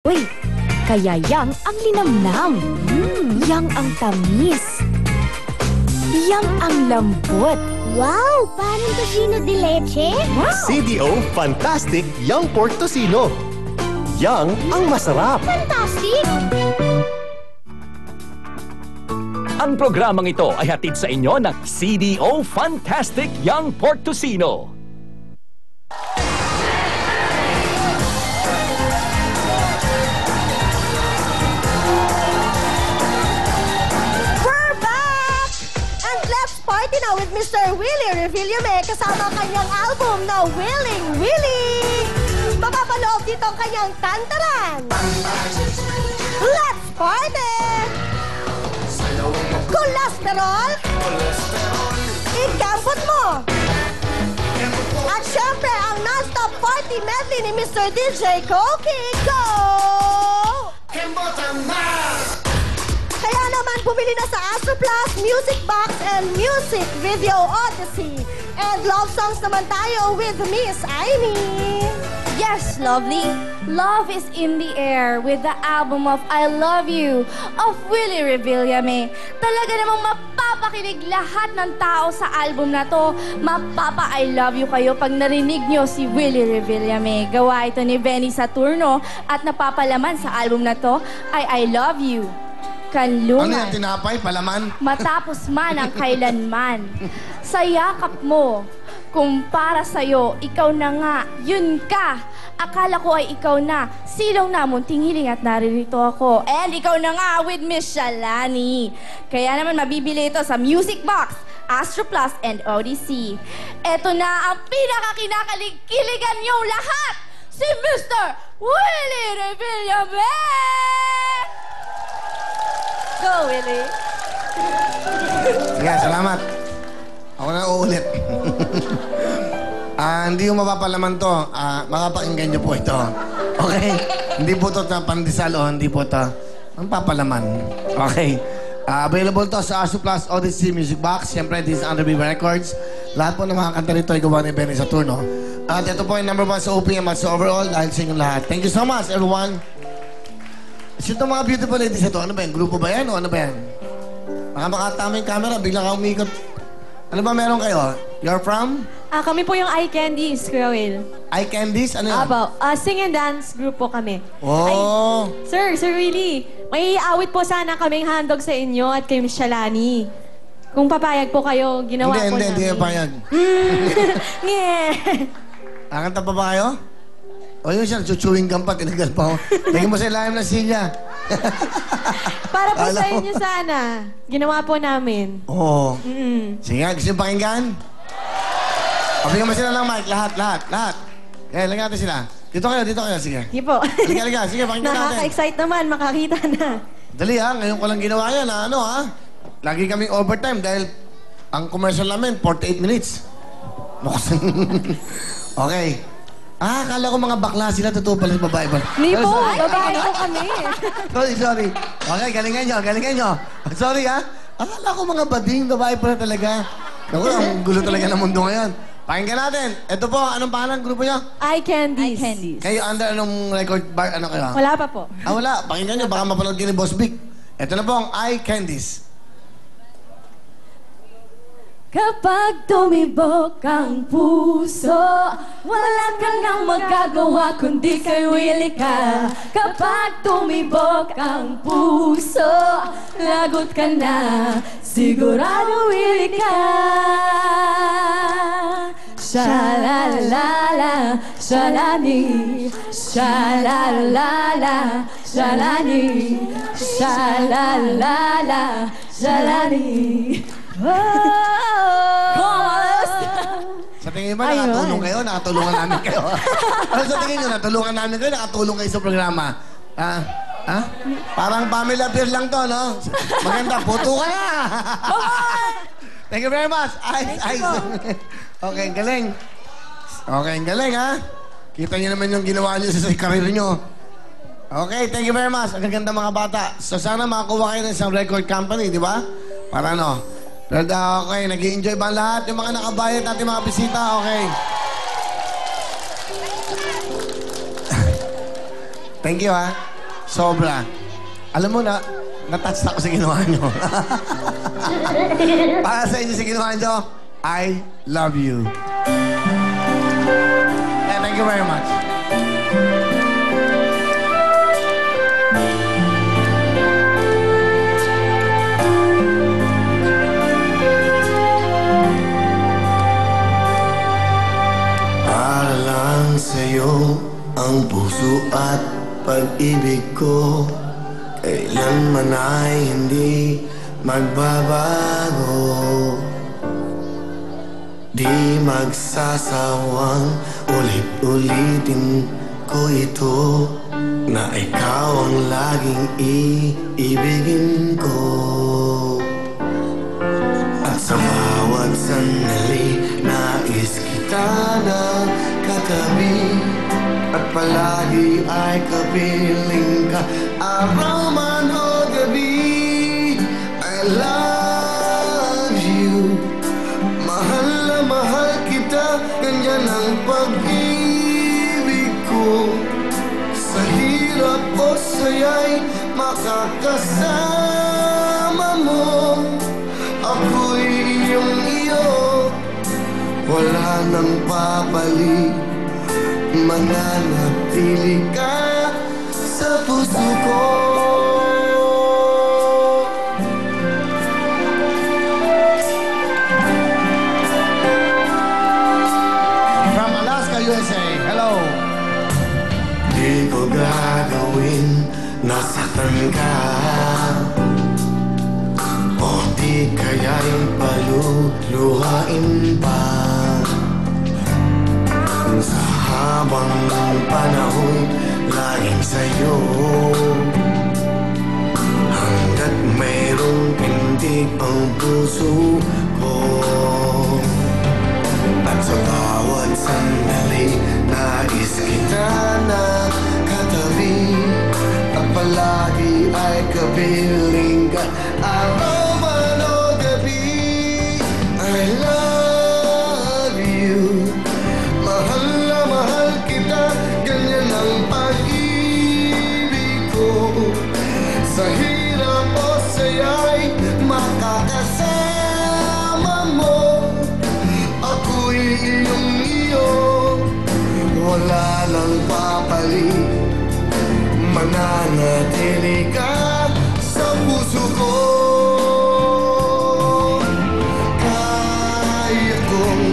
Uy, kaya yang ang linamnam. Yang ang tamis. Yang ang lambot. Wow! Parang tocino de leche? Wow! CDO Fantastic Young Pork Tocino. Yang ang masarap. Fantastic! Ang programang ito ay hatid sa inyo ng CDO Fantastic Young Pork Tocino. We're back! And let's party now with Mr. Willie Revillame kasama ang kanyang album na Willing Willie! Mapapaloob dito ang kanyang kantaran! Let's party! Kolesterol, ikambot mo. At syempre, ang non-stop party medley ni Mr. DJ Koki. Go! Kaya naman, bumili na sa Astro Plus, Music Box, and Music Video Odyssey. And love songs naman tayo with Miss Aimee. Yes, lovely. Love is in the air with the album of I Love You of Willie Revillame. Talaga namang mapapakilig lahat ng tao sa album na to. Mapapa-I love you kayo pag narinig nyo si Willie Revillame. Gawa ito ni Benny Saturno at napapalaman sa album na to ay I Love You. Kanlungan. Ano yung tinapay? Palaman? Matapos man ang kailanman. Sa yakap mo, kung para sa'yo, ikaw na nga, yun ka. Akala ko ay ikaw na. Silong na, munting hiling at naririto ako. And ikaw na nga with Miss Shalani. Kaya naman mabibili ito sa Music Box, Astro Plus, and Odyssey. Eto na ang pinakakinakaligan niyong lahat, si Mr. Willie Revillame! Go, Willie! Sige, salamat. Ako na uulit. Hindi yung mapapalaman to. Makapakinggan niyo po ito. Okay? Hindi po ito pandesal o hindi po ito ang papalaman. Okay? Available to sa Astro Plus Odyssey Music Box. Siyempre, this is under B Records. Lahat po ng mga kanta nito ay gawa ni Benny Saturno. At ito po yung #1 sa OPM at sa overall dahil sa inyong lahat. Thank you so much, everyone. Sino mga beautiful ladies ito? Ano ba yan? Grupo ba yan o ano ba yan? Baka makatama yung camera, bigla ka umikot. Ano ba meron kayo? You're from? Kami po yung Eye Candies, Kuya Will. Eye Candies? Ano yan? Apo, sing and dance group po kami. Oh! Sir Willie, may iawit po sana kaming handog sa inyo at kay Miss Shalani. Kung papayag po kayo, ginawa po namin. Hindi papayag. Kakanta pa ba kayo? O yun siya, chuchewing gum pa, tinagal pa ako. Lagyan mo sa ilalim ng silya. Para po sa inyo sana. Ginawa po namin. Oo. Sige nga, gusto yung pakinggan? Pabigyan mo sila ng mic, lahat. Kaya, lagyan natin sila. Dito kayo, sige. Sige po. Halika, sige, pakinggan natin. Nakaka-excite naman, makakita na. Dali ha, ngayon ko lang ginawa yan ha. Lagi kaming overtime dahil ang commercial namin, 48 minutes. Okay. Akala ko mga bakla sila, totoo pala sa babae ba? Hindi po, babae po kami. Sorry. Okay, galingan nyo. Sorry ha. Akala ko mga bading, babae pala talaga. Naku, ang gulo talaga ng mundo ngayon. Pakinggan natin. Ito po, anong pangalan ng grupo nyo? Eye Candies. Kayo under anong record bar, ano kayo? Wala pa po. Wala. Pakinggan nyo, baka mapanood kayo ni Boss Big. Ito na po ang Eye Candies. Kapag tumibok ang puso, wala ka nang magagawa kundi kay Willie ka. Kapag tumibok ang puso, lagot ka na, sigurado Willie ka. Sha-la-la-la, Shalani, sha-la-la-la, Shalani, sha-la-la-la, Shalani. Sa tingin ba nakatulong kayo? Nakatulungan namin kayo? Ano sa tingin nyo? Natulungan namin kayo? Nakatulong kayo sa programa? Parang family affair lang to, no? Maganda, puto ka na! Thank you very much. Ayos. Okay, galing. Ha? Kita nyo naman yung ginawa nyo sa career nyo. Okay, thank you very much. Ang gaganda mga bata. So sana makakuha kayo ng isang record company, di ba? Para ano? Pero okay, nag-i-enjoy ba lahat? Yung mga nakabayad natin mga bisita, okay. Thank you, ha? Sobra. Alam mo na, natouch ako sa ginawa nyo. Para sa inyo sa ginawa nyo, I love you. And thank you very much. Para lang sa'yo ang puso at pag-ibig ko, kailanman ay hindi magbabago. Di magsasawang ulit-ulitin ko ito, na ikaw ang laging iibigin ko. At sa bawat sandali, nais kita na katabi, at palagi ay kapiling ka, araw man o gabi. I love you, mahal na mahal kita, ganyan ang pag-ibig ko. Sa hirap o saya'y makakasama mo, ako'y iyong iyo, wala nang papalit. Mananatili ka sa puso ko. From Alaska, USA, hello. Di ko gagawin, nasaktan ka, o di kaya'y paluluhain pa. Sa habang panahon, laging sa'yo, hanggat mayroong pintig ang puso ko. At sa bawat sandali, nais kita na katabi, at palagi ay kapiling ka, araw man o gabi. I love you, mahal na mahal kita, ganyan ang pag-ibig ko. Sa hirap o saya'y makakasama mo, ako'y iyong iyo, wala nang papalit. Mananatili ka sa puso ko. Kaya kong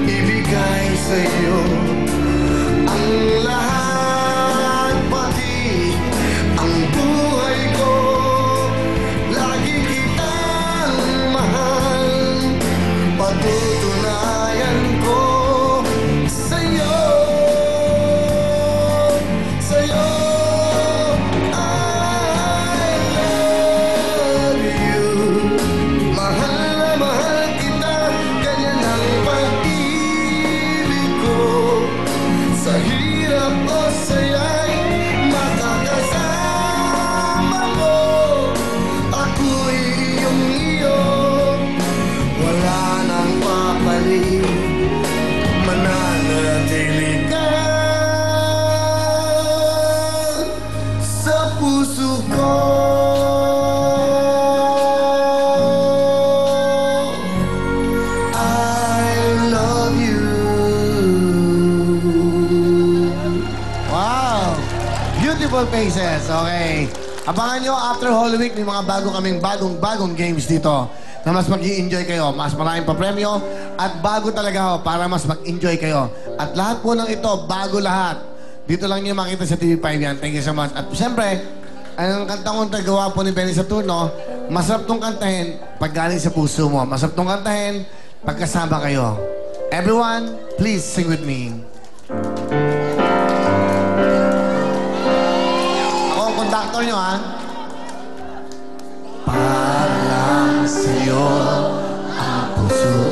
ibigay sa'yo ang lahat, pati ang buhay ko. Lagi kitang mahal, patutunayan ko sa'yo. Sa'yo, I love you, mahal na mahal kita, ganyan ang pag-ibig ko. Sa hirap o saya'y makakasama mo, ako'y iyong iyo, wala nang papalit. Mananatili ka sa puso ko. I love you. Wow! Beautiful faces. Okay. Abangan nyo after Holy Week, may mga bagong games dito na mas mag-i-enjoy kayo. Mas maraming papremyo at bago talaga ho para mas mag-enjoy kayo. At lahat po ng ito, bago lahat. Dito lang niyo makita sa TV5 yan. Thank you so much. At siyempre, ang kantang tagawa po ni Benny Saturno, masarap tong kantahin pag galing sa puso mo. Masarap tong kantahin pagkasama kayo. Everyone, please sing with me. Ako ang conductor nyo, ha? Para lang sa'yo ang puso